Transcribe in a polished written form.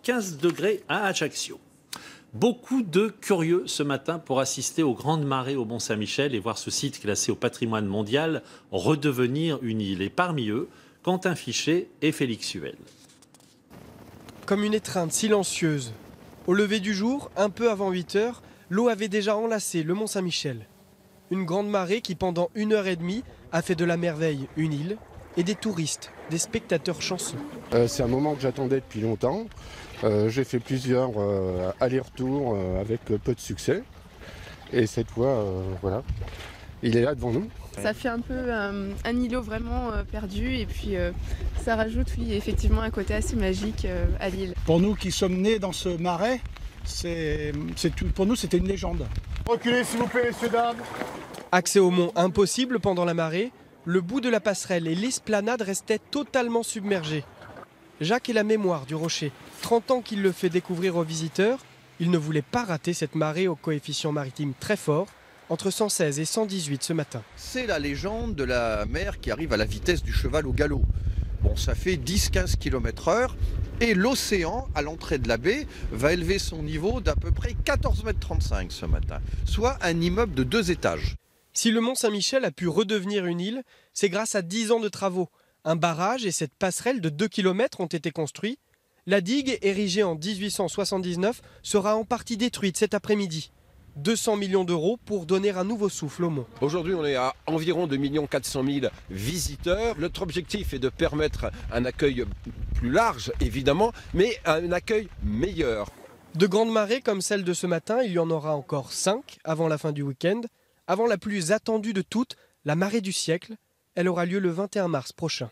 15 degrés à Ajaccio. Beaucoup de curieux ce matin pour assister aux grandes marées au Mont-Saint-Michel et voir ce site classé au patrimoine mondial redevenir une île. Et parmi eux, Quentin Fichet et Félix Huel. Comme une étreinte silencieuse. Au lever du jour, un peu avant 8 h, l'eau avait déjà enlacé le Mont-Saint-Michel. Une grande marée qui, pendant 1h30, a fait de la merveille une île et des touristes, des spectateurs chanceux. C'est un moment que j'attendais depuis longtemps. J'ai fait plusieurs allers-retours avec peu de succès. Et cette fois, voilà, il est là devant nous. Ça fait un peu un îlot vraiment perdu et puis ça rajoute, oui, effectivement un côté assez magique à l'île. Pour nous qui sommes nés dans ce marais, pour nous c'était une légende. Reculez s'il vous plaît, messieurs, dames. Accès au mont impossible pendant la marée, le bout de la passerelle et l'esplanade restaient totalement submergés. Jacques est la mémoire du rocher. 30 ans qu'il le fait découvrir aux visiteurs. Il ne voulait pas rater cette marée au coefficient maritime très fort, entre 116 et 118 ce matin. C'est la légende de la mer qui arrive à la vitesse du cheval au galop. Bon, ça fait 10-15 km/h et l'océan, à l'entrée de la baie, va élever son niveau d'à peu près 14,35 m ce matin, soit un immeuble de 2 étages. Si le Mont-Saint-Michel a pu redevenir une île, c'est grâce à 10 ans de travaux. Un barrage et cette passerelle de 2 km ont été construits. La digue, érigée en 1879, sera en partie détruite cet après-midi. 200 millions d'euros pour donner un nouveau souffle au mont. Aujourd'hui, on est à environ 2 400 000 visiteurs. Notre objectif est de permettre un accueil plus large, évidemment, mais un accueil meilleur. De grandes marées comme celle de ce matin, il y en aura encore 5 avant la fin du week-end. Avant la plus attendue de toutes, la marée du siècle. Elle aura lieu le 21 mars prochain.